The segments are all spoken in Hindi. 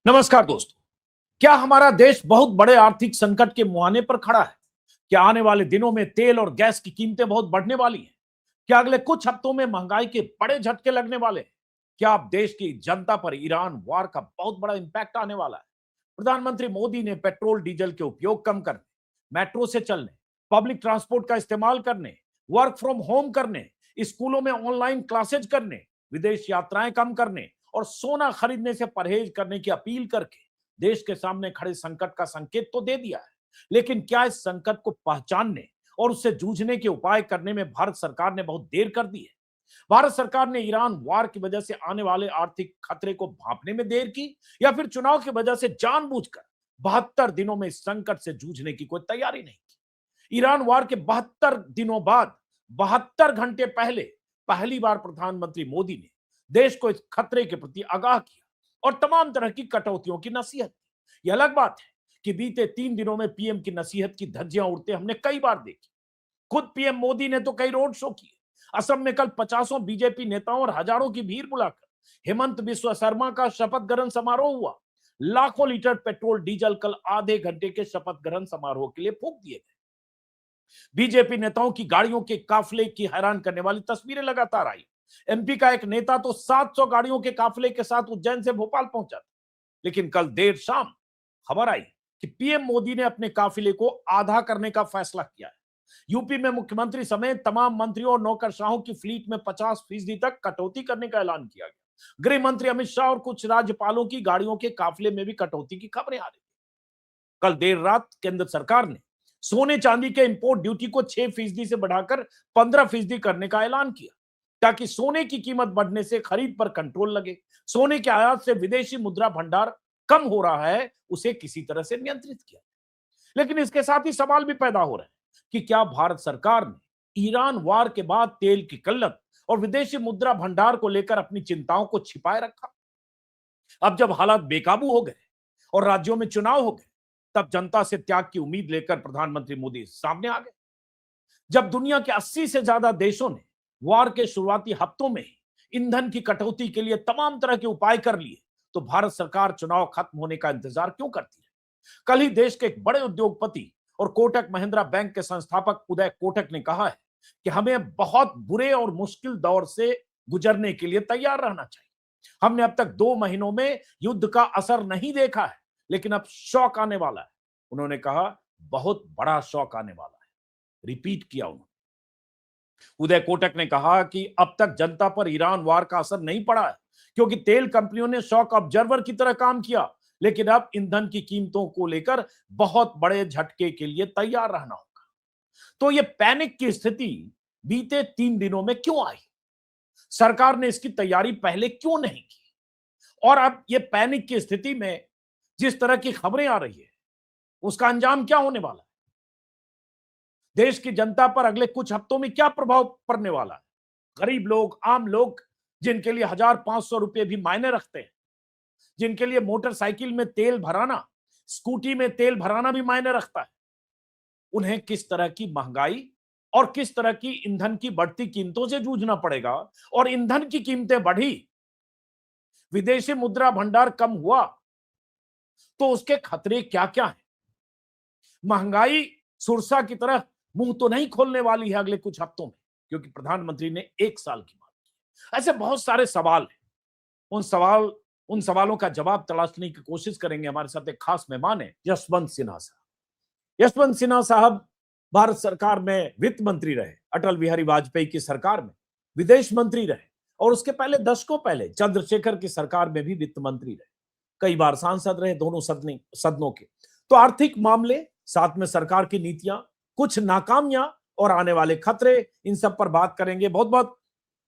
नमस्कार दोस्तों। क्या हमारा देश बहुत बड़े आर्थिक संकट के मुहाने पर खड़ा है? क्या आने वाले दिनों में तेल और गैस की कीमतें बहुत बढ़ने वाली हैं? क्या अगले कुछ हफ्तों में महंगाई के बड़े झटके लगने वाले हैं? क्या अब देश की जनता पर ईरान वार का बहुत बड़ा इंपैक्ट आने वाला है? प्रधानमंत्री मोदी ने पेट्रोल डीजल के उपयोग कम करने, मेट्रो से चलने, पब्लिक ट्रांसपोर्ट का इस्तेमाल करने, वर्क फ्रॉम होम करने, स्कूलों में ऑनलाइन क्लासेज करने, विदेश यात्राएं कम करने और सोना खरीदने से परहेज करने की अपील करके देश के सामने खड़े संकट का संकेत तो दे दिया है। लेकिन क्या इस संकट को पहचानने और उससे जूझने के उपाय करने में भारत सरकार ने बहुत देर कर दी है? भारत सरकार ने ईरान वार की वजह से आने वाले आर्थिक खतरे को भांपने में देर की, या फिर चुनाव की वजह से जानबूझकर 72 दिनों में इस संकट से जूझने की कोई तैयारी नहीं की? ईरान वार के 72 दिनों बाद 72 घंटे पहले पहली बार प्रधानमंत्री मोदी ने देश को इस खतरे के प्रति आगाह किया और तमाम तरह की कटौतियों की नसीहत की। यह अलग बात है कि बीते 3 दिनों में पीएम की नसीहत की धज्जियां उड़ते हमने कई बार देखी। खुद पीएम मोदी ने तो कई रोड शो किए। असम में कल 50 बीजेपी नेताओं और हजारों की भीड़ बुलाकर हेमंत बिस्वा शर्मा का शपथ ग्रहण समारोह हुआ। लाखों लीटर पेट्रोल डीजल कल आधे घंटे के शपथ ग्रहण समारोह के लिए फूंक दिए गए। बीजेपी नेताओं की गाड़ियों के काफिले की हैरान करने वाली तस्वीरें लगातार आई। एमपी का एक नेता तो 700 गाड़ियों के काफिले के साथ उज्जैन से भोपाल पहुंचा था। लेकिन कल देर शाम खबर आई कि पीएम मोदी ने अपने काफिले को आधा करने का फैसला किया है। यूपी में मुख्यमंत्री समेत तमाम मंत्रियों और नौकरशाहों की फ्लीट में 50% तक कटौती करने का ऐलान किया गया। गृह मंत्री अमित शाह और कुछ राज्यपालों की गाड़ियों के काफिले में भी कटौती की खबरें आ रही। कल देर रात केंद्र सरकार ने सोने चांदी के इंपोर्ट ड्यूटी को 6% से बढ़ाकर 15% करने का ऐलान किया, ताकि सोने की कीमत बढ़ने से खरीद पर कंट्रोल लगे। सोने के आयात से विदेशी मुद्रा भंडार कम हो रहा है, उसे किसी तरह से नियंत्रित किया। लेकिन इसके साथ ही सवाल भी पैदा हो रहे हैं कि क्या भारत सरकार ने ईरान वार के बाद तेल की किल्लत और विदेशी मुद्रा भंडार को लेकर अपनी चिंताओं को छिपाए रखा? अब जब हालात बेकाबू हो गए और राज्यों में चुनाव हो गए, तब जनता से त्याग की उम्मीद लेकर प्रधानमंत्री मोदी सामने आ गए। जब दुनिया के 80 से ज्यादा देशों ने वार के शुरुआती हफ्तों में ही ईंधन की कटौती के लिए तमाम तरह के उपाय कर लिए, तो भारत सरकार चुनाव खत्म होने का इंतजार क्यों करती है? कल ही देश के एक बड़े उद्योगपति और कोटक महिंद्रा बैंक के संस्थापक उदय कोटक ने कहा है कि हमें बहुत बुरे और मुश्किल दौर से गुजरने के लिए तैयार रहना चाहिए। हमने अब तक 2 महीनों में युद्ध का असर नहीं देखा है, लेकिन अब शौक आने वाला है। उन्होंने कहा, बहुत बड़ा शौक आने वाला है। रिपीट किया उन्होंने। उदय कोटक ने कहा कि अब तक जनता पर ईरान वार का असर नहीं पड़ा है, क्योंकि तेल कंपनियों ने शॉक ऑब्जर्वर की तरह काम किया। लेकिन अब ईंधन की कीमतों को लेकर बहुत बड़े झटके के लिए तैयार रहना होगा। तो ये पैनिक की स्थिति बीते 3 दिनों में क्यों आई? सरकार ने इसकी तैयारी पहले क्यों नहीं की? और अब ये पैनिक की स्थिति में जिस तरह की खबरें आ रही है, उसका अंजाम क्या होने वाला है? देश की जनता पर अगले कुछ हफ्तों में क्या प्रभाव पड़ने वाला है? गरीब लोग, आम लोग, जिनके लिए 1,500 रुपए भी मायने रखते हैं, जिनके लिए मोटरसाइकिल में तेल भराना, स्कूटी में तेल भराना भी मायने रखता है, उन्हें किस तरह की महंगाई और किस तरह की ईंधन की बढ़ती कीमतों से जूझना पड़ेगा? और ईंधन की कीमतें बढ़ी, विदेशी मुद्रा भंडार कम हुआ, तो उसके खतरे क्या क्या हैं? महंगाई सुरसा की तरह मुंह तो नहीं खोलने वाली है अगले कुछ हफ्तों में, क्योंकि प्रधानमंत्री ने 1 साल की बात की। ऐसे बहुत सारे सवाल हैं। उन सवालों का जवाब तलाशने की कोशिश करेंगे। हमारे साथ एक खास मेहमान है, यशवंत सिन्हा साहब। यशवंत सिन्हा साहब भारत सरकार में वित्त मंत्री रहे, अटल बिहारी वाजपेयी की सरकार में विदेश मंत्री रहे, और उसके पहले दशकों पहले चंद्रशेखर की सरकार में भी वित्त मंत्री रहे। कई बार सांसद रहे दोनों सदनों के। तो आर्थिक मामले, साथ में सरकार की नीतियां, कुछ नाकामियां और आने वाले खतरे, इन सब पर बात करेंगे। बहुत बहुत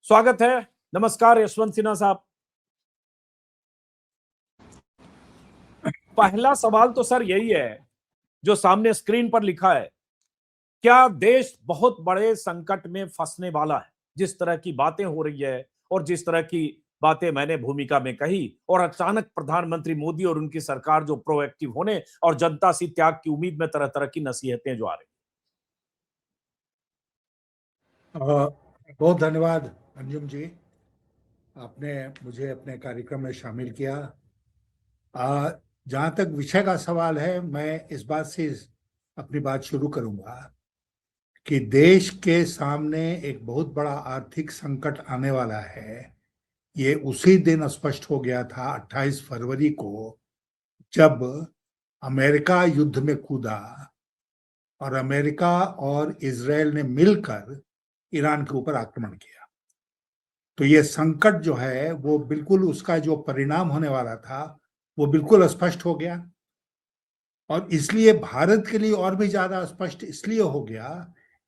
स्वागत है। नमस्कार यशवंत सिन्हा साहब। पहला सवाल तो सर यही है जो सामने स्क्रीन पर लिखा है, क्या देश बहुत बड़े संकट में फंसने वाला है? जिस तरह की बातें हो रही है और जिस तरह की बातें मैंने भूमिका में कही, और अचानक प्रधानमंत्री मोदी और उनकी सरकार जो प्रोएक्टिव होने और जनता से त्याग की उम्मीद में तरह तरह की नसीहतें जो आ रही। बहुत धन्यवाद अंजुम जी, आपने मुझे अपने कार्यक्रम में शामिल किया। जहां तक विषय का सवाल है, मैं इस बात से अपनी बात शुरू करूंगा कि देश के सामने एक बहुत बड़ा आर्थिक संकट आने वाला है। ये उसी दिन स्पष्ट हो गया था 28 फरवरी को, जब अमेरिका युद्ध में कूदा और अमेरिका और इजराइल ने मिलकर ईरान के ऊपर आक्रमण किया। तो ये संकट जो है वो बिल्कुल, उसका जो परिणाम होने वाला था वो बिल्कुल स्पष्ट हो गया। और इसलिए भारत के लिए और भी ज्यादा स्पष्ट इसलिए हो गया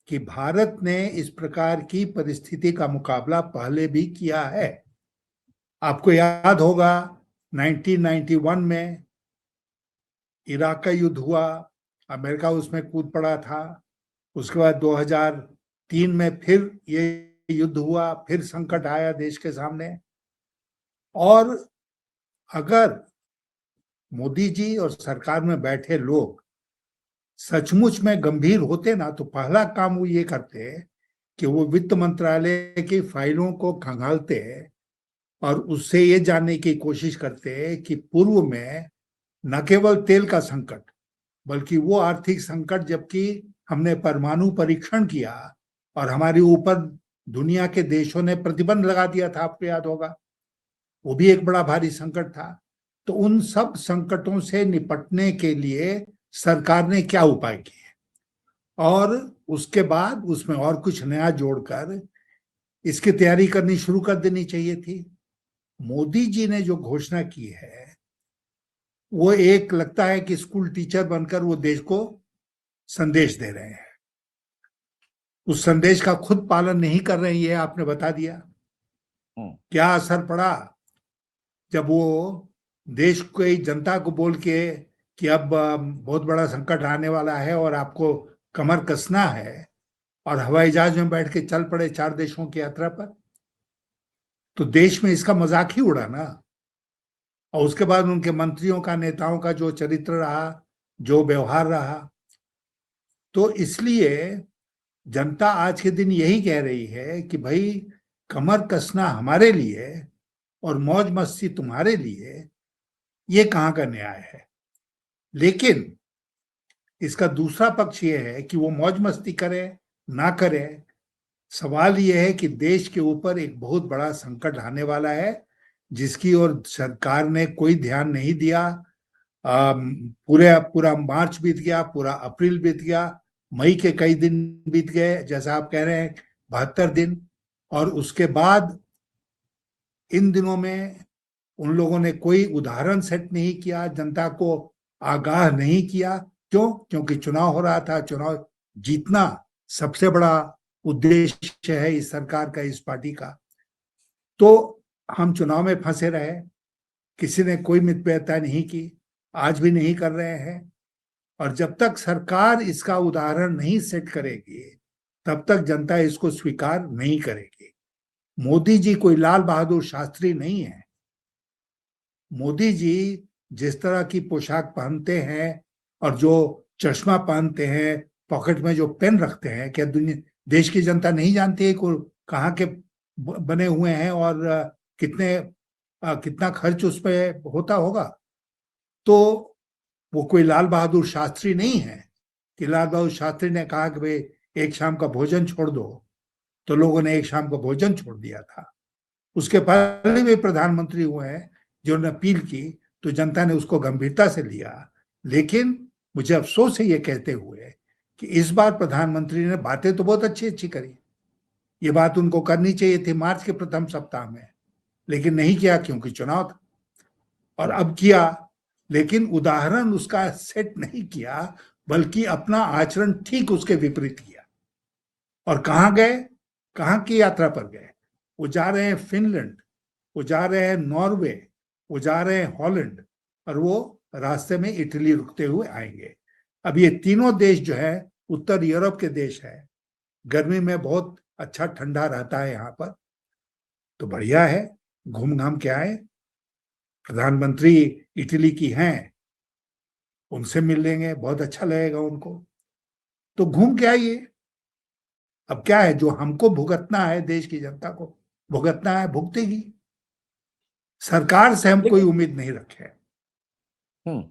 कि भारत ने इस प्रकार की परिस्थिति का मुकाबला पहले भी किया है। आपको याद होगा 1991 में इराक का युद्ध हुआ, अमेरिका उसमें कूद पड़ा था। उसके बाद 2003 में फिर ये युद्ध हुआ, फिर संकट आया देश के सामने। और अगर मोदी जी और सरकार में बैठे लोग सचमुच में गंभीर होते ना, तो पहला काम वो ये करते कि वो वित्त मंत्रालय की फाइलों को खंगालते और उससे ये जानने की कोशिश करते कि पूर्व में न केवल तेल का संकट, बल्कि वो आर्थिक संकट जबकि हमने परमाणु परीक्षण किया और हमारे ऊपर दुनिया के देशों ने प्रतिबंध लगा दिया था, आपको याद होगा, वो भी एक बड़ा भारी संकट था। तो उन सब संकटों से निपटने के लिए सरकार ने क्या उपाय किए और उसके बाद उसमें और कुछ नया जोड़कर इसकी तैयारी करनी शुरू कर देनी चाहिए थी। मोदी जी ने जो घोषणा की है वो एक लगता है कि स्कूल टीचर बनकर वो देश को संदेश दे रहे हैं। उस संदेश का खुद पालन नहीं कर रहे हैं, ये आपने बता दिया। क्या असर पड़ा जब वो देश की जनता को बोल के कि अब बहुत बड़ा संकट आने वाला है और आपको कमर कसना है, और हवाई जहाज में बैठ के चल पड़े 4 देशों की यात्रा पर। तो देश में इसका मजाक ही उड़ा ना। और उसके बाद उनके मंत्रियों का, नेताओं का जो चरित्र रहा, जो व्यवहार रहा, तो इसलिए जनता आज के दिन यही कह रही है कि भाई कमर कसना हमारे लिए और मौज मस्ती तुम्हारे लिए, ये कहाँ का न्याय है। लेकिन इसका दूसरा पक्ष ये है कि वो मौज मस्ती करे ना करे, सवाल ये है कि देश के ऊपर एक बहुत बड़ा संकट आने वाला है जिसकी ओर सरकार ने कोई ध्यान नहीं दिया। पूरा मार्च बीत गया, पूरा अप्रैल बीत गया, मई के कई दिन बीत गए, जैसा आप कह रहे हैं 72 दिन। और उसके बाद इन दिनों में उन लोगों ने कोई उदाहरण सेट नहीं किया, जनता को आगाह नहीं किया। क्यों? क्योंकि चुनाव हो रहा था। चुनाव जीतना सबसे बड़ा उद्देश्य है इस सरकार का, इस पार्टी का। तो हम चुनाव में फंसे रहे, किसी ने कोई मितव्ययिता नहीं की, आज भी नहीं कर रहे हैं। और जब तक सरकार इसका उदाहरण नहीं सेट करेगी तब तक जनता इसको स्वीकार नहीं करेगी। मोदी जी कोई लाल बहादुर शास्त्री नहीं है। मोदी जी जिस तरह की पोशाक पहनते हैं और जो चश्मा पहनते हैं, पॉकेट में जो पेन रखते हैं, क्या दुनिया देश की जनता नहीं जानती है को कहाँ के बने हुए हैं और कितना खर्च उस पर होता होगा। तो वो कोई लाल बहादुर शास्त्री नहीं है कि लाल बहादुर शास्त्री ने कहा कि भाई एक शाम का भोजन छोड़ दो, तो लोगों ने एक शाम का भोजन छोड़ दिया था। उसके पहले भी प्रधानमंत्री हुए हैं जिन्होंने अपील की, तो जनता ने उसको गंभीरता से लिया। लेकिन मुझे अफसोस है ये कहते हुए कि इस बार प्रधानमंत्री ने बातें तो बहुत अच्छी अच्छी करी, ये बात उनको करनी चाहिए थी मार्च के प्रथम सप्ताह में, लेकिन नहीं किया क्योंकि चुनाव था। और अब किया, लेकिन उदाहरण उसका सेट नहीं किया, बल्कि अपना आचरण ठीक उसके विपरीत किया। और कहाँ गए, कहाँ की यात्रा पर गए? वो जा रहे हैं फिनलैंड, वो जा रहे हैं नॉर्वे, वो जा रहे हैं हॉलैंड, और वो रास्ते में इटली रुकते हुए आएंगे। अब ये तीनों देश जो है उत्तर यूरोप के देश है, गर्मी में बहुत अच्छा ठंडा रहता है यहाँ पर, तो बढ़िया है, घूम घाम के आए। प्रधानमंत्री इटली की हैं, उनसे मिल लेंगे, बहुत अच्छा लगेगा उनको, तो घूम के आइए। अब क्या है, जो हमको भुगतना है, देश की जनता को भुगतना है, भुगतेगी। सरकार से हम कोई उम्मीद नहीं रखे। हम्म।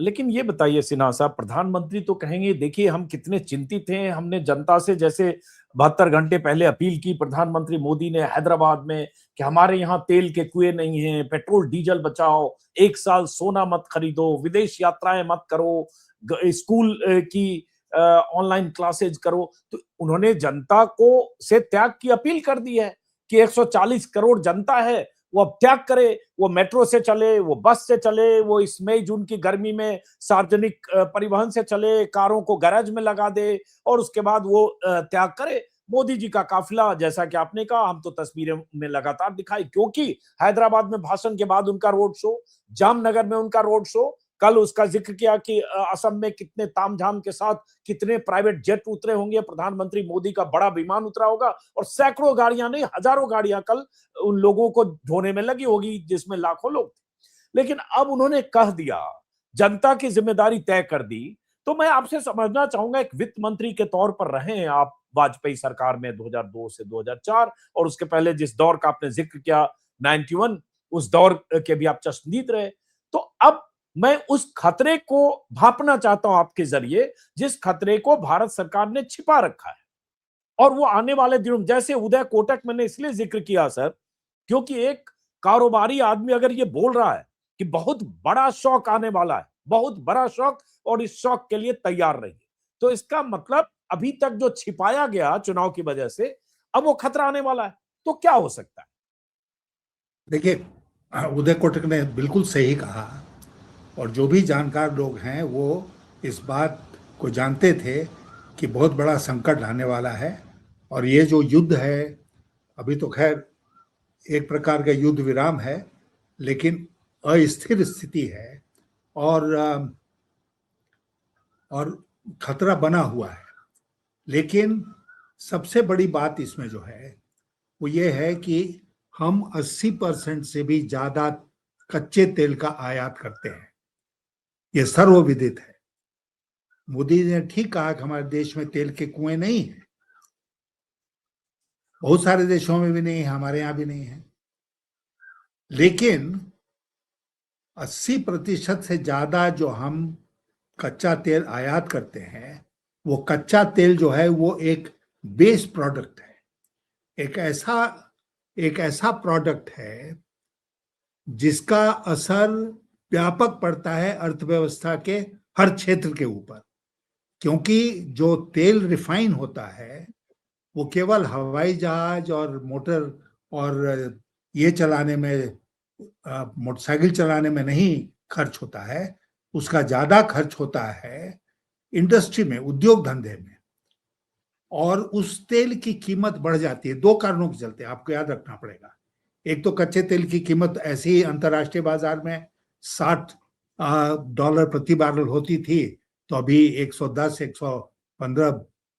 लेकिन ये बताइए सिन्हा साहब, प्रधानमंत्री तो कहेंगे देखिए हम कितने चिंतित हैं, हमने जनता से जैसे 72 घंटे पहले अपील की प्रधानमंत्री मोदी ने हैदराबाद में कि हमारे यहाँ तेल के कुएं नहीं हैं, पेट्रोल डीजल बचाओ, 1 साल सोना मत खरीदो, विदेश यात्राएं मत करो, स्कूल की ऑनलाइन क्लासेज करो। तो उन्होंने जनता को से त्याग की अपील कर दी है कि 140 करोड़ जनता है, वो अब त्याग करे, वो मेट्रो से चले, वो बस से चले, वो इस मई जून की गर्मी में सार्वजनिक परिवहन से चले, कारों को गैराज में लगा दे और उसके बाद वो त्याग करे। मोदी जी का काफिला, जैसा कि आपने कहा, हम तो तस्वीरें में लगातार दिखाई, क्योंकि हैदराबाद में भाषण के बाद उनका रोड शो, जामनगर में उनका रोड शो, कल उसका जिक्र किया कि असम में कितने तामझाम के साथ कितने प्राइवेट जेट उतरे होंगे, प्रधानमंत्री मोदी का बड़ा विमान उतरा होगा और सैकड़ों गाड़ियां नहीं, हजारों गाड़ियां कल उन लोगों को ढोने में लगी होगी जिसमें लाखों लोग थे। लेकिन अब उन्होंने कह दिया, जनता की जिम्मेदारी तय कर दी। तो मैं आपसे समझना चाहूंगा, एक वित्त मंत्री के तौर पर रहे हैं आप वाजपेयी सरकार में 2002 से 2004, और उसके पहले जिस दौर का आपने जिक्र किया 91, उस दौर के भी आप चश्मदीद रहे। तो अब मैं उस खतरे को भांपना चाहता हूं आपके जरिए, जिस खतरे को भारत सरकार ने छिपा रखा है और वो आने वाले दिनों, जैसे उदय कोटक मैंने इसलिए जिक्र किया सर, क्योंकि एक कारोबारी आदमी अगर ये बोल रहा है कि बहुत बड़ा शौक आने वाला है, बहुत बड़ा शौक, और इस शौक के लिए तैयार रहिए, तो इसका मतलब अभी तक जो छिपाया गया चुनाव की वजह से, अब वो खतरा आने वाला है। तो क्या हो सकता है? देखिए, उदय कोटक ने बिल्कुल सही कहा, और जो भी जानकार लोग हैं वो इस बात को जानते थे कि बहुत बड़ा संकट आने वाला है। और ये जो युद्ध है, अभी तो खैर एक प्रकार का युद्ध विराम है, लेकिन अस्थिर स्थिति है, और और खतरा बना हुआ है। लेकिन सबसे बड़ी बात इसमें जो है वो ये है कि हम 80% से भी ज्यादा कच्चे तेल का आयात करते हैं, ये सर्वविदित है। मोदी ने ठीक कहा कि हमारे देश में तेल के कुएं नहीं है, बहुत सारे देशों में भी नहीं है, हमारे यहाँ भी नहीं है। लेकिन 80% से ज्यादा जो हम कच्चा तेल आयात करते हैं, वो कच्चा तेल जो है वो एक बेस प्रोडक्ट है, एक ऐसा प्रोडक्ट है जिसका असर व्यापक पड़ता है अर्थव्यवस्था के हर क्षेत्र के ऊपर। क्योंकि जो तेल रिफाइन होता है वो केवल हवाई जहाज और मोटर और ये चलाने में, मोटरसाइकिल चलाने में नहीं खर्च होता है, उसका ज्यादा खर्च होता है इंडस्ट्री में, उद्योग धंधे में। और उस तेल की कीमत बढ़ जाती है दो कारणों के चलते, आपको याद रखना पड़ेगा। एक तो कच्चे तेल की कीमत ऐसे ही अंतर्राष्ट्रीय बाजार में $60 प्रति बैरल होती थी, तो अभी 110, 115,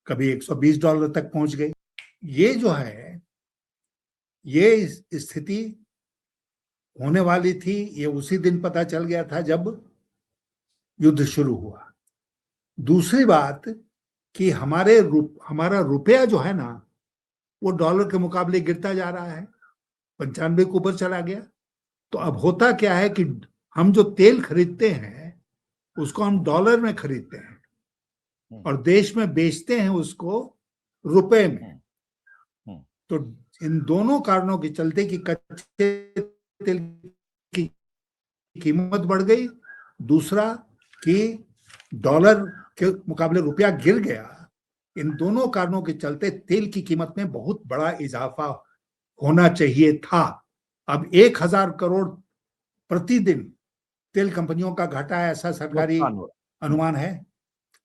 कभी $120 तक पहुंच गई। ये जो है, ये स्थिति होने वाली थी, ये उसी दिन पता चल गया था जब युद्ध शुरू हुआ। दूसरी बात कि हमारा रुपया जो है ना, वो डॉलर के मुकाबले गिरता जा रहा है, 95 के ऊपर चला गया। तो अब होता क्या है कि हम जो तेल खरीदते हैं उसको हम डॉलर में खरीदते हैं और देश में बेचते हैं उसको रुपए में। तो इन दोनों कारणों के चलते कि कच्चे तेल की कीमत बढ़ गई, दूसरा कि डॉलर के मुकाबले रुपया गिर गया, इन दोनों कारणों के चलते तेल की कीमत में बहुत बड़ा इजाफा होना चाहिए था। अब 1000 करोड़ प्रतिदिन तेल कंपनियों का घाटा है, ऐसा सरकारी अनुमान है,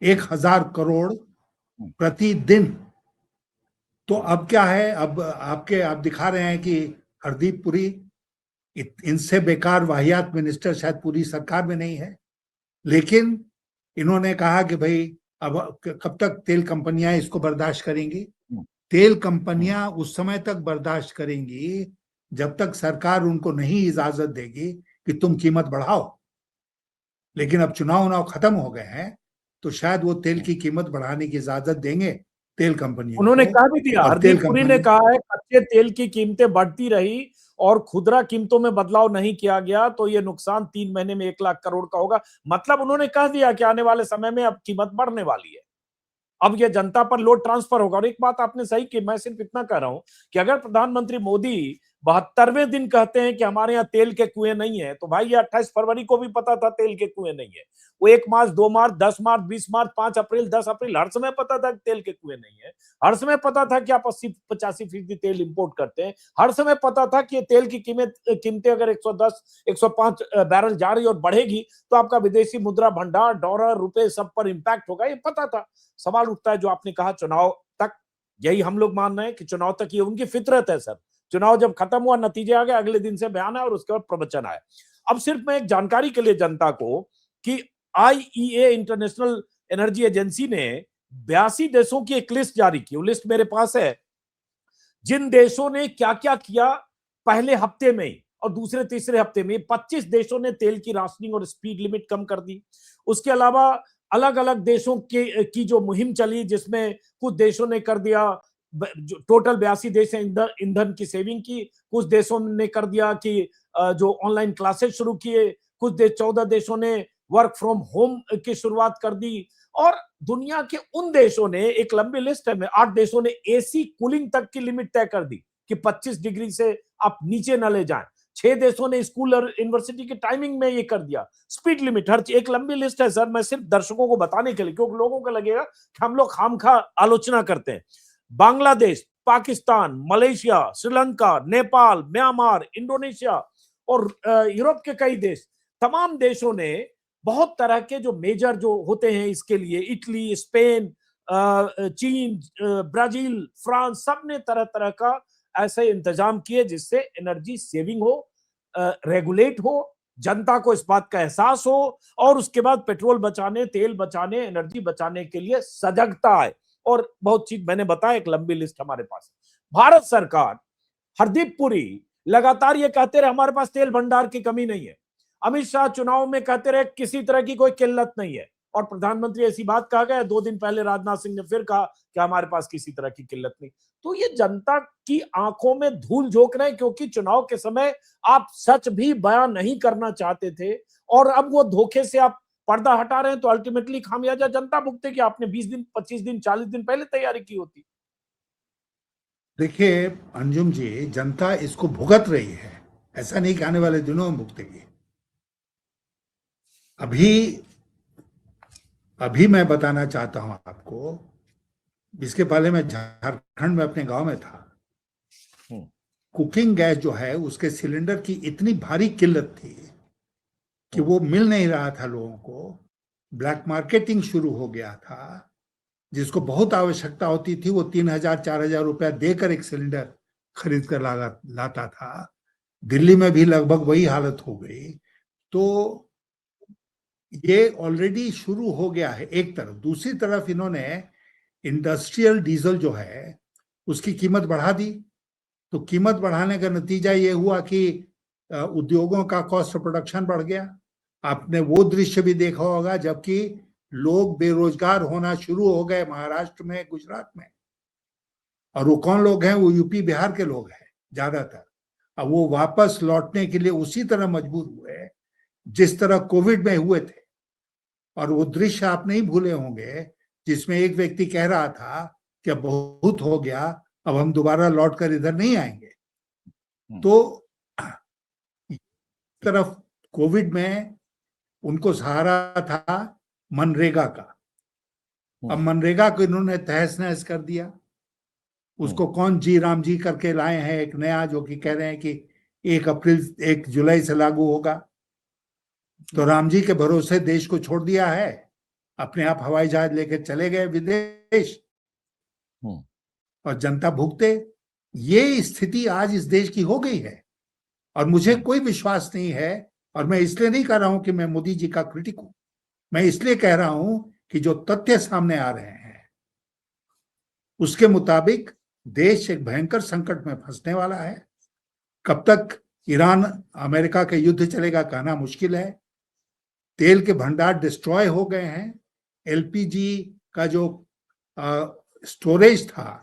1000 करोड़ प्रतिदिन। तो अब क्या है, अब आप दिखा रहे हैं कि हरदीप पुरी, इनसे बेकार वाहियात मिनिस्टर शायद पूरी सरकार में नहीं है, लेकिन इन्होंने कहा कि भाई अब कब तक तेल कंपनियां इसको बर्दाश्त करेंगी। तेल कंपनियां उस समय तक बर्दाश्त करेंगी जब तक सरकार उनको नहीं इजाजत देगी कि तुम कीमत बढ़ाओ। लेकिन अब चुनाव खत्म हो गए हैं, तो शायद वो तेल की कीमत बढ़ाने की इजाजत देंगे तेल कंपनियों उन्होंने को। कहा भी दिया, हरदीप पुरी ने कहा है कच्चे तेल की कीमतें बढ़ती रही और खुदरा कीमतों में बदलाव नहीं किया गया तो ये नुकसान 3 महीने में 1 लाख करोड़ का होगा। मतलब उन्होंने कह दिया कि आने वाले समय में अब कीमत बढ़ने वाली है। अब ये जनता पर लोड ट्रांसफर होगा। और एक बात आपने सही की, मैं सिर्फ इतना कह रहा हूं कि अगर प्रधानमंत्री मोदी 72वें दिन कहते हैं कि हमारे यहाँ तेल के कुएं नहीं है, तो भाई ये 28 फरवरी को भी पता था तेल के कुएं नहीं है। वो 1 मार्च, 2 मार्च, 10 मार्च, 20 मार्च, 5 अप्रैल, 10 अप्रैल, हर समय पता था कि तेल के कुएं नहीं है। हर समय पता था कि आप 80-85% तेल इंपोर्ट करते हैं। हर समय पता था कि तेल की कीमतें अगर 110, 105 बैरल जा रही और बढ़ेगी तो आपका विदेशी मुद्रा भंडार, डॉलर, रुपए सब पर इंपैक्ट होगा, ये पता था। सवाल उठता है जो आपने कहा चुनाव तक, यही हम लोग मान रहे हैं कि चुनाव तक ये उनकी फितरत है सर। चुनाव जब खत्म हुआ, नतीजे आ गए, अगले दिन से बयान है और उसके बाद प्रवचन आए। अब सिर्फ मैं एक जानकारी के लिए जनता को कि आईईए इंटरनेशनल एनर्जी एजेंसी ने 82 देशों की एक लिस्ट जारी की। वो लिस्ट मेरे पास है, जिन देशों ने क्या क्या किया पहले हफ्ते में और दूसरे तीसरे हफ्ते में। 25 देशों ने तेल की राशनिंग और स्पीड लिमिट कम कर दी। उसके अलावा अलग अलग देशों की जो मुहिम चली, जिसमें कुछ देशों ने कर दिया, टोटल 82 देश ईंधन की सेविंग की। कुछ देशों ने कर दिया कि जो ऑनलाइन क्लासेस शुरू किए। कुछ 14 देशों ने वर्क फ्रॉम होम की शुरुआत कर दी। और दुनिया के उन देशों ने, एक लंबी लिस्ट है में, 8 देशों ने एसी कूलिंग तक की लिमिट तय कर दी कि 25 डिग्री से आप नीचे न ले जाएं। 6 देशों ने स्कूल और यूनिवर्सिटी की टाइमिंग में ये कर दिया। स्पीड लिमिट, हर एक लंबी लिस्ट है सर। मैं सिर्फ दर्शकों को बताने के लिए, क्योंकि लोगों को लगेगा कि हम लोग खामखा आलोचना करते हैं। Bangladesh, Pakistan, Malaysia, Sri Lanka, Nepal, Myanmar, Indonesia और यूरोप के कई देश, तमाम देशों ने बहुत तरह के जो मेजर जो होते हैं इसके लिए, इटली, स्पेन, चीन, ब्राजील, फ्रांस, सब ने तरह तरह का ऐसे इंतजाम किए जिससे एनर्जी सेविंग हो, रेगुलेट हो, जनता को इस बात का एहसास हो और उसके बाद पेट्रोल बचाने, तेल बचाने, एनर्जी बचाने के लिए सजगता आए। और बहुत चीज मैंने बताया, एक लंबी लिस्ट हमारे पास। भारत सरकार, हरदीप पुरी लगातार ये कहते रहे हमारे पास तेल भंडार की कमी नहीं है। अमित शाह चुनाव में कहते रहे किसी तरह की कोई किल्लत नहीं है। और प्रधानमंत्री ऐसी बात कहा गया, 2 दिन पहले राजनाथ सिंह ने फिर कहा कि हमारे पास किसी तरह की किल्लत नहीं। तो ये जनता की आंखों में धूल झोंक रहे हैं, क्योंकि चुनाव के समय आप सच भी बयान नहीं करना चाहते थे और अब वो धोखे से आप पर्दा हटा रहे हैं, तो अल्टीमेटली खामियाजा जनता भुगते कि आपने 20 दिन, 25 दिन, 40 दिन पहले तैयारी की होती। देखिए अंजुम जी, जनता इसको भुगत रही है, ऐसा नहीं कि आने वाले दिनों में भुगतेगी। अभी मैं बताना चाहता हूं आपको, इसके पहले मैं झारखंड में अपने गांव में था। कुकिंग गैस जो है उसके सिलेंडर की इतनी भारी किल्लत थी कि वो मिल नहीं रहा था लोगों को। ब्लैक मार्केटिंग शुरू हो गया था। जिसको बहुत आवश्यकता होती थी वो 3,000 4,000 रुपया देकर एक सिलेंडर खरीद कर लाता था। दिल्ली में भी लगभग वही हालत हो गई। तो ये ऑलरेडी शुरू हो गया है एक तरफ। दूसरी तरफ इन्होंने इंडस्ट्रियल डीजल जो है उसकी कीमत बढ़ा दी। तो कीमत बढ़ाने का नतीजा ये हुआ कि उद्योगों का कॉस्ट ऑफ प्रोडक्शन बढ़ गया। आपने वो दृश्य भी देखा होगा, जबकि लोग बेरोजगार होना शुरू हो गए महाराष्ट्र में, गुजरात में। और वो कौन लोग हैं? वो यूपी बिहार के लोग हैं ज्यादातर। अब वो वापस लौटने के लिए उसी तरह मजबूर हुए जिस तरह कोविड में हुए थे। और वो दृश्य आप नहीं भूले होंगे जिसमें एक व्यक्ति कह रहा था कि अब बहुत हो गया, अब हम दोबारा लौट कर इधर नहीं आएंगे। तो तरफ कोविड में उनको सहारा था मनरेगा का। अब मनरेगा को इन्होंने तहस नहस कर दिया। उसको कौन जी राम जी करके लाए हैं एक नया, जो कि कह रहे हैं कि 1 जुलाई से लागू होगा। तो राम जी के भरोसे देश को छोड़ दिया है, अपने आप हवाई जहाज लेकर चले गए विदेश और जनता भुगते। ये स्थिति आज इस देश की हो गई है। और मुझे कोई विश्वास नहीं है, और मैं इसलिए नहीं कह रहा हूं कि मैं मोदी जी का क्रिटिक हूं, मैं इसलिए कह रहा हूं कि जो तथ्य सामने आ रहे हैं उसके मुताबिक देश एक भयंकर संकट में फंसने वाला है। कब तक ईरान अमेरिका का युद्ध चलेगा कहना मुश्किल है। तेल के भंडार डिस्ट्रॉय हो गए हैं। एलपीजी का जो स्टोरेज था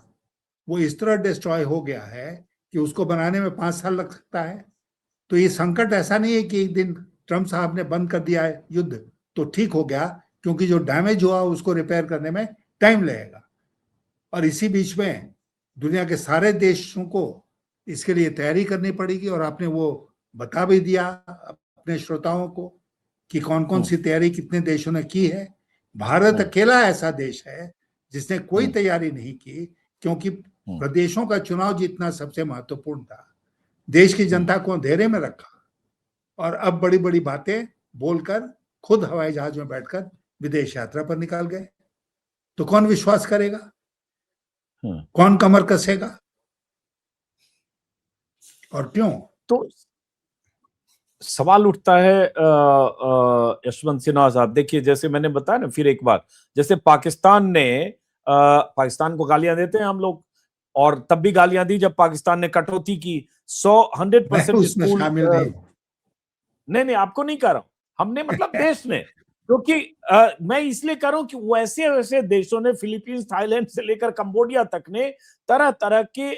वो इस तरह डिस्ट्रॉय हो गया है कि उसको बनाने में 5 साल लग सकता है। तो ये संकट ऐसा नहीं है कि एक दिन ट्रम्प साहब ने बंद कर दिया है युद्ध तो ठीक हो गया, क्योंकि जो डैमेज हुआ उसको रिपेयर करने में टाइम लगेगा। और इसी बीच में दुनिया के सारे देशों को इसके लिए तैयारी करनी पड़ेगी, और आपने वो बता भी दिया अपने श्रोताओं को कि कौन कौन सी तैयारी कितने देशों ने की है। भारत अकेला ऐसा देश है जिसने कोई तैयारी नहीं की, क्योंकि प्रदेशों का चुनाव जीतना सबसे महत्वपूर्ण था। देश की जनता को अंधेरे में रखा और अब बड़ी बड़ी बातें बोलकर खुद हवाई जहाज में बैठकर विदेश यात्रा पर निकाल गए। तो कौन विश्वास करेगा, कौन कमर कसेगा और क्यों? तो सवाल उठता है यशवंत सिन्हा साहब, देखिए जैसे मैंने बताया ना फिर एक बार, जैसे पाकिस्तान को गालियां देते हैं हम लोग, और तब भी गालियां दी जब पाकिस्तान ने कटौती की। 100% स्कूल शामिल नहीं। नहीं, आपको नहीं कह रहा हूं, हमने मतलब देश ने, क्योंकि मैं इसलिए कह रहा हूं कि वैसे वैसे देशों ने, फिलीपींस, थाईलैंड से लेकर कंबोडिया तक ने तरह तरह के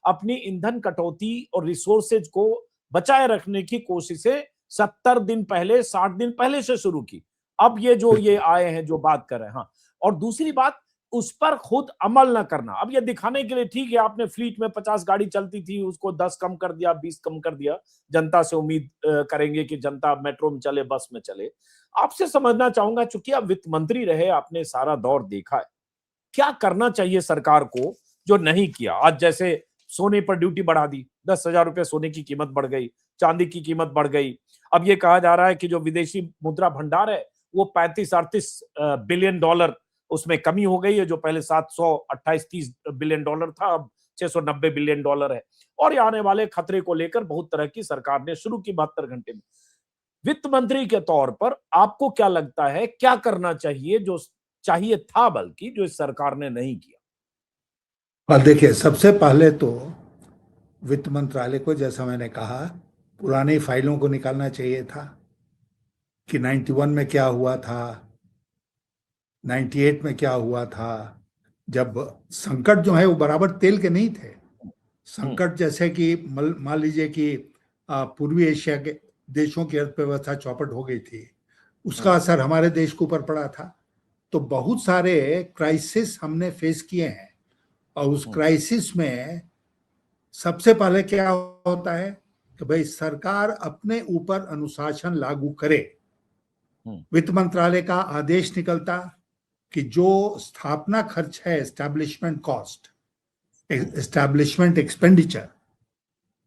अपनी ईंधन कटौती और रिसोर्सेज को बचाए रखने की कोशिशें 70 दिन पहले, 60 दिन पहले से शुरू की। अब ये आए हैं जो बात कर रहे हैं। हाँ, और दूसरी बात, उस पर खुद अमल न करना। अब ये दिखाने के लिए ठीक है, आपने फ्लीट में 50 गाड़ी चलती थी उसको 10 कम कर दिया, 20 कम कर दिया। जनता से उम्मीद करेंगे कि जनता मेट्रो में चले, बस में चले। आपसे समझना चाहूंगा, चूंकि आप वित्त मंत्री रहे, आपने सारा दौर देखा है, क्या करना चाहिए सरकार को जो नहीं किया? आज जैसे सोने पर ड्यूटी बढ़ा दी, 10,000 रुपए सोने की कीमत बढ़ गई, चांदी की कीमत बढ़ गई। अब ये कहा जा रहा है कि जो विदेशी मुद्रा भंडार है वो 35-38 बिलियन डॉलर उसमें कमी हो गई है, जो पहले 728-30 बिलियन डॉलर था, अब 690 बिलियन डॉलर है। और ये आने वाले खतरे को लेकर बहुत तरह की सरकार ने शुरू की 72 घंटे में। वित्त मंत्री के तौर पर आपको क्या लगता है, क्या करना चाहिए, जो चाहिए था बल्कि जो इस सरकार ने नहीं किया? और देखिए, सबसे पहले तो वित्त मंत्रालय को, जैसा मैंने कहा, पुरानी फाइलों को निकालना चाहिए था कि 91 में क्या हुआ था, 98 में क्या हुआ था, जब संकट जो है वो बराबर तेल के नहीं थे। संकट जैसे कि मान लीजिए कि पूर्वी एशिया के देशों की अर्थव्यवस्था चौपट हो गई थी, उसका असर हमारे देश के ऊपर पड़ा था। तो बहुत सारे क्राइसिस हमने फेस किए हैं, और उस क्राइसिस में सबसे पहले क्या होता है कि भाई सरकार अपने ऊपर अनुशासन लागू करे। वित्त मंत्रालय का आदेश निकलता कि जो स्थापना खर्च है, एस्टैब्लिशमेंट कॉस्ट, एस्टैब्लिशमेंट एक्सपेंडिचर,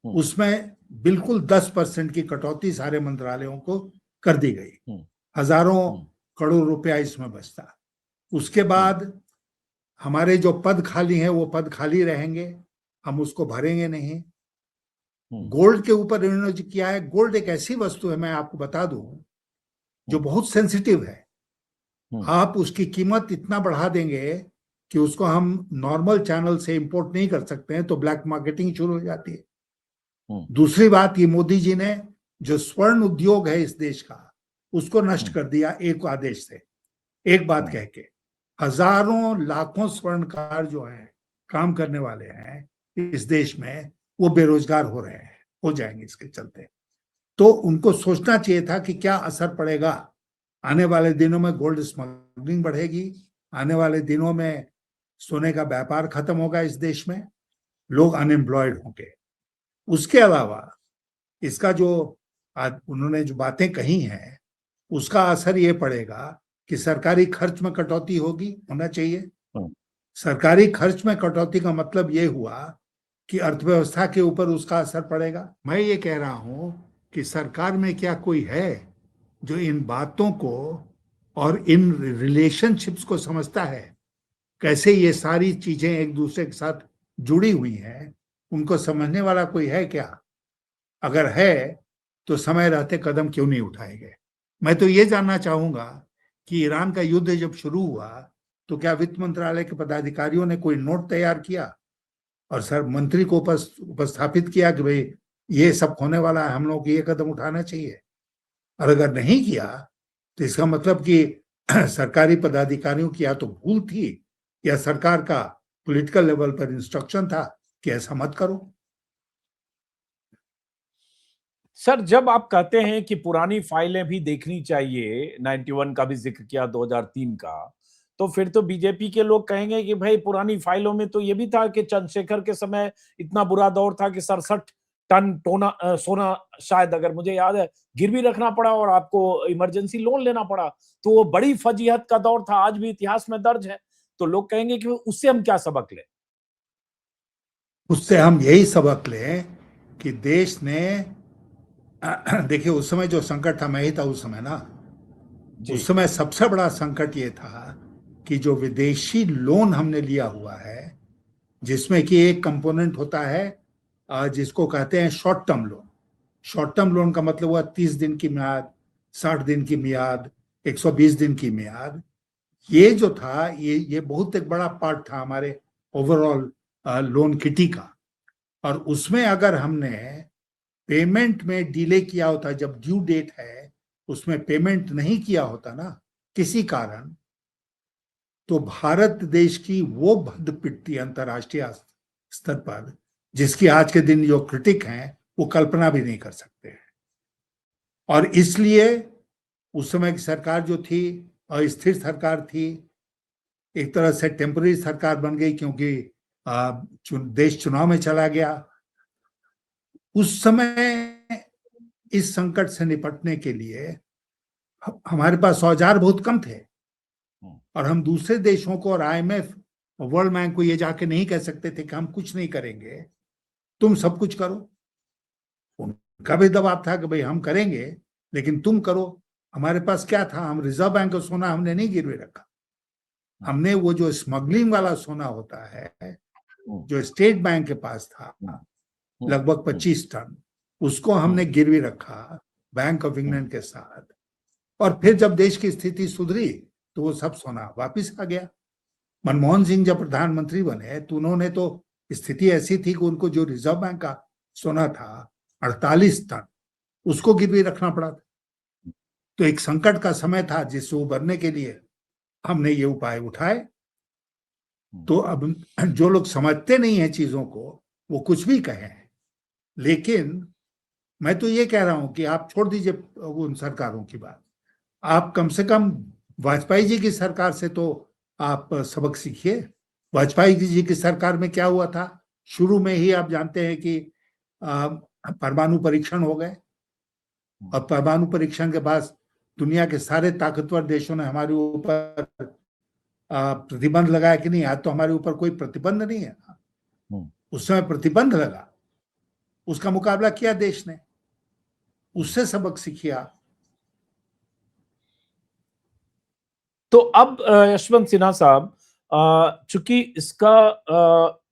उसमें बिल्कुल 10% की कटौती सारे मंत्रालयों को कर दी गई। हजारों करोड़ रुपया इसमें बचता। उसके बाद हमारे जो पद खाली हैं वो पद खाली रहेंगे, हम उसको भरेंगे नहीं। गोल्ड के ऊपर इन्होंने जो किया है, गोल्ड एक ऐसी वस्तु है, मैं आपको बता दूं, जो बहुत सेंसिटिव है। आप उसकी कीमत इतना बढ़ा देंगे कि उसको हम नॉर्मल चैनल से इंपोर्ट नहीं कर सकते हैं, तो ब्लैक मार्केटिंग शुरू हो जाती है। दूसरी बात, ये मोदी जी ने जो स्वर्ण उद्योग है इस देश का, उसको नष्ट कर दिया एक आदेश से, एक बात कह के। हजारों लाखों स्वर्णकार जो हैं, काम करने वाले हैं इस देश में, वो बेरोजगार हो रहे हैं, हो जाएंगे इसके चलते। तो उनको सोचना चाहिए था कि क्या असर पड़ेगा। आने वाले दिनों में गोल्ड स्मगलिंग बढ़ेगी, आने वाले दिनों में सोने का व्यापार खत्म होगा इस देश में, लोग अनएम्प्लॉयड होंगे। उसके अलावा इसका जो उन्होंने जो बातें कही हैं, उसका असर ये पड़ेगा कि सरकारी खर्च में कटौती होना चाहिए। सरकारी खर्च में कटौती का मतलब ये हुआ कि अर्थव्यवस्था के ऊपर उसका असर पड़ेगा। मैं ये कह रहा हूं कि सरकार में क्या कोई है जो इन बातों को और इन रिलेशनशिप्स को समझता है, कैसे ये सारी चीजें एक दूसरे के साथ जुड़ी हुई हैं, उनको समझने वाला कोई है क्या? अगर है तो समय रहते कदम क्यों नहीं उठाएंगे? मैं तो ये जानना चाहूंगा कि ईरान का युद्ध जब शुरू हुआ तो क्या वित्त मंत्रालय के पदाधिकारियों ने कोई नोट तैयार किया और सर मंत्री को उपस्थापित किया कि भाई ये सब होने वाला है, हम लोग को ये कदम उठाना चाहिए? और अगर नहीं किया तो इसका मतलब कि सरकारी पदाधिकारियों की या तो भूल थी, या सरकार का पॉलिटिकल लेवल पर इंस्ट्रक्शन था कि ऐसा मत करो। सर, जब आप कहते हैं कि पुरानी फाइलें भी देखनी चाहिए, 91 का भी जिक्र किया, 2003 का, तो फिर तो बीजेपी के लोग कहेंगे कि भाई पुरानी फाइलों में तो ये भी था कि चंद्रशेखर के समय इतना बुरा दौर था कि 67 टन सोना, शायद अगर मुझे याद है, गिरवी रखना पड़ा और आपको इमरजेंसी लोन लेना पड़ा। तो वो बड़ी फजीहत का दौर था, आज भी इतिहास में दर्ज है। तो लोग कहेंगे कि उससे हम क्या सबक लें? उससे हम यही सबक लें कि देश ने देखिए, उस समय जो संकट था, मैं ही था उस समय ना। जी। उस समय सबसे बड़ा संकट ये था कि जो विदेशी लोन हमने लिया हुआ है, जिसमें कि एक कंपोनेंट होता है जिसको कहते हैं short term loan. Short term loan का मतलब हुआ 30 दिन की मियाद, 60 दिन की मियाद, 120 दिन की मियाद। ये जो था, ये बहुत एक बड़ा पार्ट था हमारे ओवरऑल लोन किटी का। और उसमें अगर हमने पेमेंट में डिले किया होता, जब ड्यू डेट है उसमें पेमेंट नहीं किया होता ना किसी कारण, तो भारत देश की वो भद्द अंतर्राष्ट्रीय स्तर पर, जिसकी आज के दिन जो क्रिटिक हैं वो कल्पना भी नहीं कर सकते हैं। और इसलिए उस समय की सरकार जो थी, अस्थिर सरकार थी, एक तरह से टेम्पररी सरकार बन गई, क्योंकि देश चुनाव में चला गया। उस समय इस संकट से निपटने के लिए हमारे पास औजार बहुत कम थे, और हम दूसरे देशों को और आईएमएफ और वर्ल्ड बैंक को ये जाके नहीं कह सकते थे कि हम कुछ नहीं करेंगे, तुम सब कुछ करो। उनका भी दबाव था कि भाई हम करेंगे लेकिन तुम करो। हमारे पास क्या था, हम रिजर्व बैंक का सोना हमने नहीं गिरवे रखा। हमने वो जो स्मगलिंग वाला सोना होता है, जो स्टेट बैंक के पास था, लगभग 25 टन, उसको हमने गिरवी रखा बैंक ऑफ इंग्लैंड के साथ। और फिर जब देश की स्थिति सुधरी तो वो सब सोना वापिस आ गया। मनमोहन सिंह जब प्रधानमंत्री बने तो उन्होंने तो, स्थिति ऐसी थी कि उनको जो रिजर्व बैंक का सोना था 48 टन, उसको गिरवी रखना पड़ा था। तो एक संकट का समय था जिससे उबरने के लिए हमने ये उपाय उठाए। तो अब जो लोग समझते नहीं है चीजों को, वो कुछ भी कहें, लेकिन मैं तो ये कह रहा हूं कि आप छोड़ दीजिए उन सरकारों की बात। आप कम से कम वाजपेयी जी की सरकार से तो आप सबक सीखिए। वाजपेयी जी की सरकार में क्या हुआ था, शुरू में ही आप जानते हैं कि परमाणु परीक्षण हो गए, और परमाणु परीक्षण के बाद दुनिया के सारे ताकतवर देशों ने हमारे ऊपर प्रतिबंध लगाया कि नहीं। आज तो हमारे ऊपर कोई प्रतिबंध नहीं है, उस समय प्रतिबंध लगा, उसका मुकाबला किया देश ने। उससे सबक सीखिए आप। तो अब यशवंत सिन्हा साहब, चूंकि इसका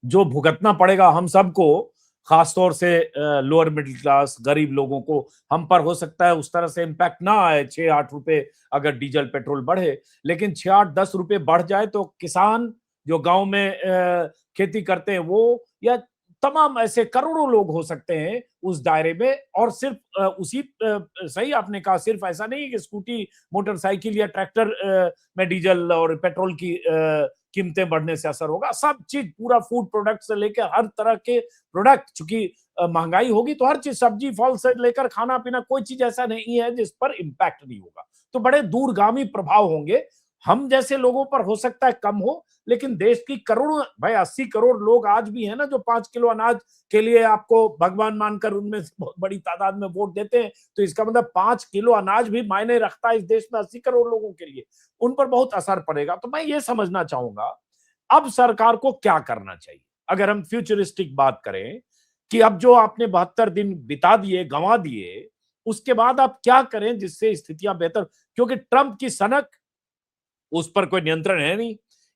जो भुगतना पड़ेगा हम सबको, खासतौर से लोअर मिडिल क्लास गरीब लोगों को, हम पर हो सकता है उस तरह से इम्पैक्ट ना आए 6-8 रुपए अगर डीजल पेट्रोल बढ़े, लेकिन 6-8-10 रुपए बढ़ जाए तो किसान जो गांव में खेती करते हैं वो, या तमाम ऐसे करोड़ों लोग हो सकते हैं उस दायरे में। और सिर्फ सही आपने कहा, सिर्फ ऐसा नहीं है कि स्कूटी, मोटरसाइकिल या ट्रैक्टर में डीजल और पेट्रोल की कीमतें बढ़ने से असर होगा। सब चीज, पूरा फूड प्रोडक्ट से लेकर हर तरह के प्रोडक्ट, चूंकि महंगाई होगी तो हर चीज, सब्जी फल से लेकर खाना पीना, कोई चीज ऐसा नहीं है जिस पर इम्पैक्ट नहीं होगा। तो बड़े दूरगामी प्रभाव होंगे। हम जैसे लोगों पर हो सकता है कम हो, लेकिन देश की करोड़ों, भाई 80 करोड़ लोग आज भी है ना जो 5 किलो अनाज के लिए आपको भगवान मानकर उनमें से बहुत बड़ी तादाद में वोट देते हैं। तो इसका मतलब 5 किलो अनाज भी मायने रखता है इस देश में 80 करोड़ लोगों के लिए। उन पर बहुत असर पड़ेगा। तो मैं ये समझना चाहूंगा, अब सरकार को क्या करना चाहिए अगर हम फ्यूचरिस्टिक बात करें, कि अब जो आपने 72 दिन बिता दिए, गंवा दिए, उसके बाद आप क्या करें जिससे स्थितियां बेहतर। क्योंकि ट्रंप की सनक, उस पर कोई नियंत्रण है नहीं।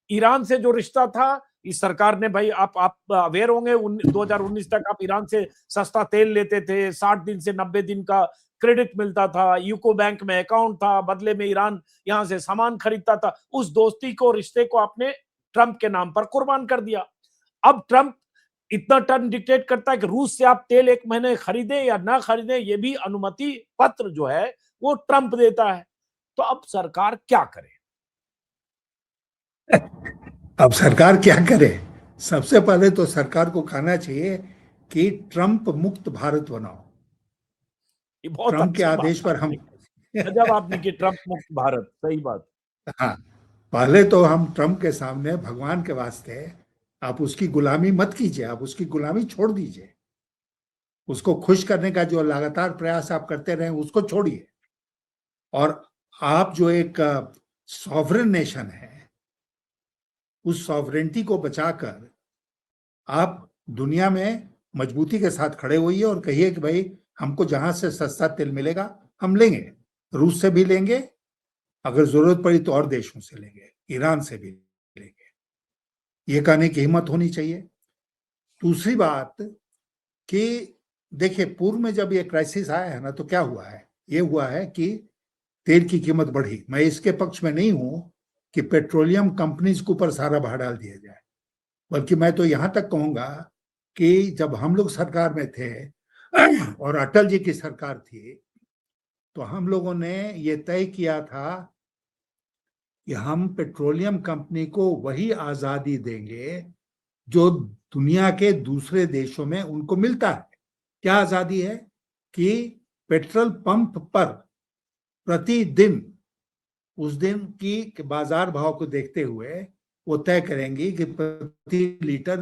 ईरान से जो रिश्ता था, इस सरकार ने, भाई आप अवेयर होंगे, 2019 तक आप ईरान से सस्ता तेल लेते थे, 60 दिन से 90 दिन का क्रेडिट मिलता था, यूको बैंक में अकाउंट था, बदले में ईरान यहां से सामान खरीदता था। उस दोस्ती को, रिश्ते को आपने ट्रंप के नाम पर कुर्बान कर दिया। अब ट्रंप इतना टर्म डिक्टेट करता है कि रूस से आप तेल 1 महीने खरीदें या ना खरीदें, ये भी अनुमति पत्र जो है वो ट्रंप देता है। तो अब सरकार क्या करे? अब सरकार क्या करे? सबसे पहले तो सरकार को कहना चाहिए कि ट्रंप मुक्त भारत बनाओ। ये बहुत ट्रम्प के अच्छी बात आदेश पर हम जब आपने कि ट्रम्प मुक्त भारत, सही बात। हाँ, पहले तो हम ट्रम्प के सामने भगवान के वास्ते आप उसकी गुलामी मत कीजिए, आप उसकी गुलामी छोड़ दीजिए। उसको खुश करने का जो लगातार प्रयास आप करते रहे उसको छोड़िए, और आप जो एक सॉवरेन नेशन है उस सॉवरेनिटी को बचाकर आप दुनिया में मजबूती के साथ खड़े होइए और कहिए कि भाई हमको जहां से सस्ता तेल मिलेगा हम लेंगे, रूस से भी लेंगे, अगर जरूरत पड़ी तो और देशों से लेंगे, ईरान से भी लेंगे। ये कहने की हिम्मत होनी चाहिए। दूसरी बात कि देखिए, पूर्व में जब ये क्राइसिस आया है ना, तो क्या हुआ है, ये हुआ है कि तेल की कीमत बढ़ी। मैं इसके पक्ष में नहीं हूं कि पेट्रोलियम कंपनीज के ऊपर सारा भार डाल दिया जाए, बल्कि मैं तो यहां तक कहूंगा कि जब हम लोग सरकार में थे और अटल जी की सरकार थी, तो हम लोगों ने ये तय किया था कि हम पेट्रोलियम कंपनी को वही आजादी देंगे जो दुनिया के दूसरे देशों में उनको मिलता है। क्या आजादी है कि पेट्रोल पंप पर प्रतिदिन उस दिन की बाजार भाव को देखते हुए वो तय करेंगी कि प्रति लीटर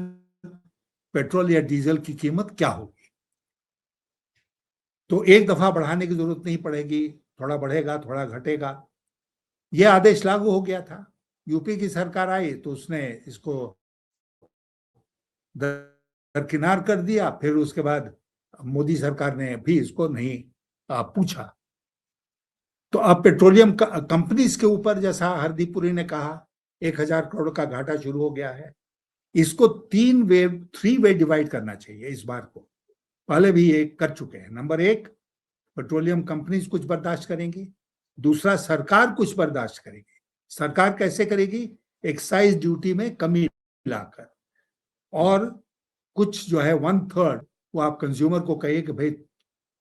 पेट्रोल या डीजल की कीमत क्या होगी। तो एक दफा बढ़ाने की जरूरत नहीं पड़ेगी, थोड़ा बढ़ेगा थोड़ा घटेगा। यह आदेश लागू हो गया था। यूपी की सरकार आई तो उसने इसको दरकिनार कर दिया, फिर उसके बाद मोदी सरकार ने भी इसको नहीं पूछा। तो अब पेट्रोलियम कंपनीज के ऊपर, जैसा हरदीप पुरी ने कहा, 1,000 करोड़ का घाटा शुरू हो गया है। इसको 3 वे डिवाइड करना चाहिए इस बार को। पहले भी ये कर चुके हैं। नंबर 1, पेट्रोलियम कंपनीज कुछ बर्दाश्त करेंगी। दूसरा, सरकार कुछ बर्दाश्त करेगी। सरकार कैसे करेगी? एक्साइज ड्यूटी में कमी लाकर, और कुछ जो है 1/3 वो आप कंज्यूमर को कहिए कि भाई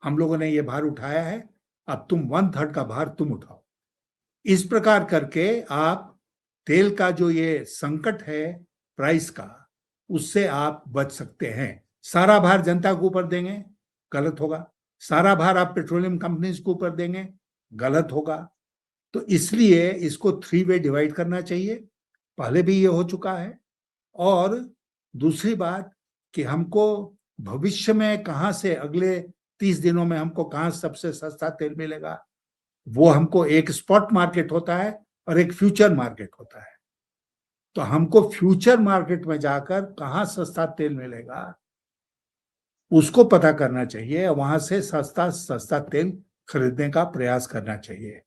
हम लोगों ने ये भार उठाया है, अब तुम 1/3 का भार तुम उठाओ। इस प्रकार करके आप तेल का जो ये संकट है प्राइस का, उससे आप बच सकते हैं। सारा भार जनता के ऊपर देंगे, गलत होगा। सारा भार आप पेट्रोलियम कंपनीज के ऊपर देंगे, गलत होगा। तो इसलिए इसको 3 वे डिवाइड करना चाहिए। पहले भी ये हो चुका है। और दूसरी बात कि हमको भविष्य में कहां से, अगले 30 दिनों में हमको कहां सबसे सस्ता तेल मिलेगा, वो हमको एक स्पॉट मार्केट होता है और एक फ्यूचर मार्केट होता है। तो हमको फ्यूचर मार्केट में जाकर कहां सस्ता तेल मिलेगा उसको पता करना चाहिए, वहां से सस्ता तेल खरीदने का प्रयास करना चाहिए।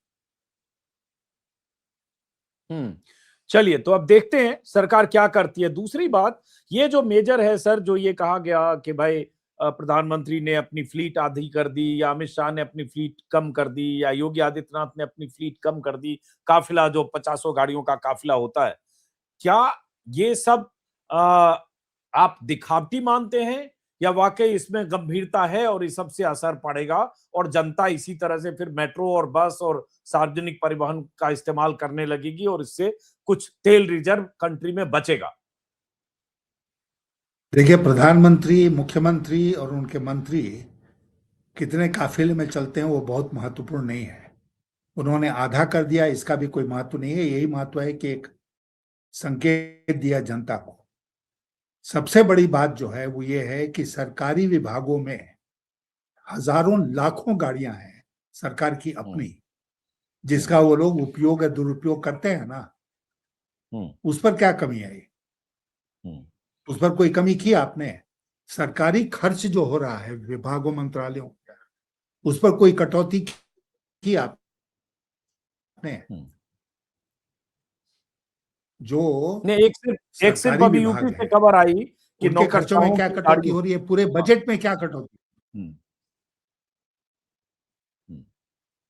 चलिए, तो अब देखते हैं सरकार क्या करती है। दूसरी बात, ये जो मेजर है सर, जो ये कहा गया कि भाई प्रधानमंत्री ने अपनी फ्लीट आधी कर दी, या अमित शाह ने अपनी फ्लीट कम कर दी, या योगी आदित्यनाथ ने अपनी फ्लीट कम कर दी, काफिला जो 50 गाड़ियों का काफिला होता है, क्या ये सब आप दिखावटी मानते हैं, या वाकई इसमें गंभीरता है और इस सब से असर पड़ेगा और जनता इसी तरह से फिर मेट्रो और बस और सार्वजनिक परिवहन का इस्तेमाल करने लगेगी और इससे कुछ तेल रिजर्व कंट्री में बचेगा? देखिए, प्रधानमंत्री, मुख्यमंत्री और उनके मंत्री कितने काफिले में चलते हैं वो बहुत महत्वपूर्ण नहीं है। उन्होंने आधा कर दिया, इसका भी कोई महत्व नहीं है। यही महत्व है कि एक संकेत दिया जनता को। सबसे बड़ी बात जो है वो ये है कि सरकारी विभागों में हजारों लाखों गाड़ियां हैं सरकार की अपनी, जिसका वो लोग उपयोग या दुरुपयोग करते हैं ना, उस पर क्या कमी आई? उस पर कोई कमी की आपने? सरकारी खर्च जो हो रहा है विभागों मंत्रालयों, उस पर कोई कटौती की आपने? जो नहीं, एक सिर्फ अभी यूपी से खबर आई कि उनके खर्चों में क्या कटौती हो रही है, पूरे बजट में क्या कटौती?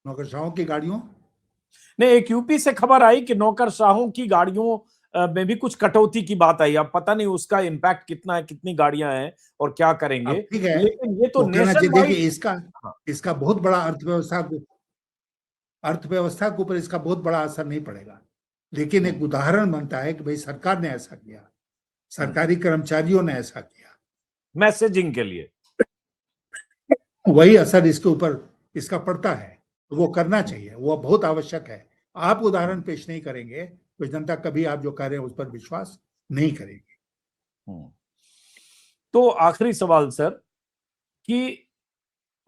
नौकरशाहों की गाड़ियों नहीं, एक यूपी से खबर आई कि नौकरशाहों की गाड़ियों में भी कुछ कटौती की बात आई। अब पता नहीं उसका इम्पैक्ट कितना है, कितनी गाड़ियां हैं और क्या करेंगे, अब ठीक है, लेकिन ये तो वो कहना नेशन चाहिए। वाइड। देखिए, इसका बहुत बड़ा अर्थव्यवस्था के ऊपर इसका बहुत बड़ा असर नहीं पड़ेगा, लेकिन एक उदाहरण बनता है कि भाई सरकार ने ऐसा किया, सरकारी कर्मचारियों ने ऐसा किया, मैसेजिंग के लिए। वही असर इसके ऊपर इसका पड़ता है, तो वो करना चाहिए, वो बहुत आवश्यक है। आप उदाहरण पेश नहीं करेंगे तो जनता कभी आप जो कह रहे हैं उस पर विश्वास नहीं करेगी। तो आखिरी सवाल सर, कि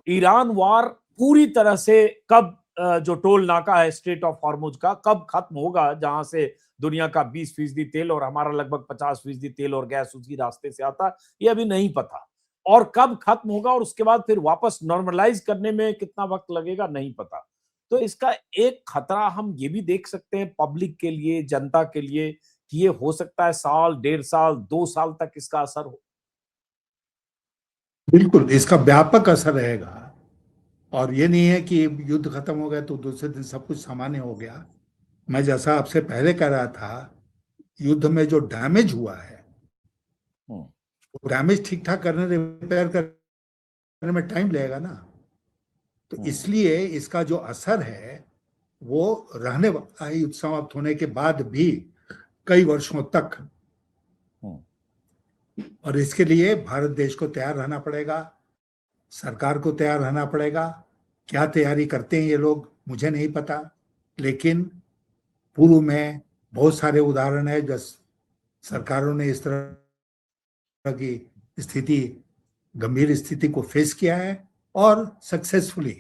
ईरान वार पूरी तरह से कब, जो टोल नाका है स्ट्रेट ऑफ हॉर्मुज का, कब खत्म होगा, जहां से दुनिया का 20% तेल और हमारा लगभग 50% तेल और गैस उसी रास्ते से आता, ये अभी नहीं पता। और कब खत्म होगा और उसके बाद फिर वापस नॉर्मलाइज करने में कितना वक्त लगेगा, नहीं पता। तो इसका एक खतरा हम ये भी देख सकते हैं पब्लिक के लिए, जनता के लिए, कि ये हो सकता है साल, 1.5 साल, 2 साल तक इसका असर हो। बिल्कुल, इसका व्यापक असर रहेगा। और ये नहीं है कि युद्ध खत्म हो गया तो दूसरे दिन सब कुछ सामान्य हो गया। मैं जैसा आपसे पहले कह रहा था, युद्ध में जो डैमेज हुआ है वो डैमेज ठीक ठाक करने, रिपेयर करने में टाइम लगेगा ना। तो इसलिए इसका जो असर है वो रहने वाला है, युद्ध समाप्त होने के बाद भी कई वर्षों तक। और इसके लिए भारत देश को तैयार रहना पड़ेगा, सरकार को तैयार रहना पड़ेगा। क्या तैयारी करते हैं ये लोग मुझे नहीं पता, लेकिन पूर्व में बहुत सारे उदाहरण है जब सरकारों ने इस तरह की स्थिति, गंभीर स्थिति को फेस किया है और सक्सेसफुली,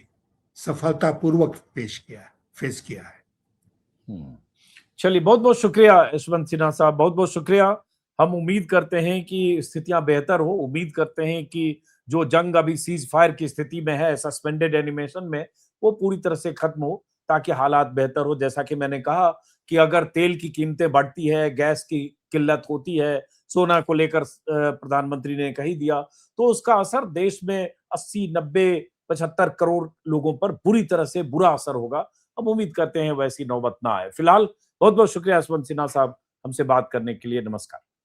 सफलतापूर्वक फेस किया है। चलिए, बहुत बहुत शुक्रिया यशवंत सिन्हा साहब, बहुत बहुत शुक्रिया। हम उम्मीद करते हैं कि स्थितियां बेहतर हो, उम्मीद करते हैं कि जो जंग अभी सीज फायर की स्थिति में है, सस्पेंडेड एनिमेशन में, वो पूरी तरह से खत्म हो, ताकि हालात बेहतर हो। जैसा कि मैंने कहा कि अगर तेल की कीमतें बढ़ती है, गैस की किल्लत होती है, सोना को लेकर प्रधानमंत्री ने कही दिया, तो उसका असर देश में 80, 90, 75 करोड़ लोगों पर बुरी तरह से बुरा असर होगा। हम उम्मीद करते हैं वैसी नौबत ना आए। फिलहाल बहुत बहुत शुक्रिया यशवंत सिन्हा साहब, हमसे बात करने के लिए। नमस्कार।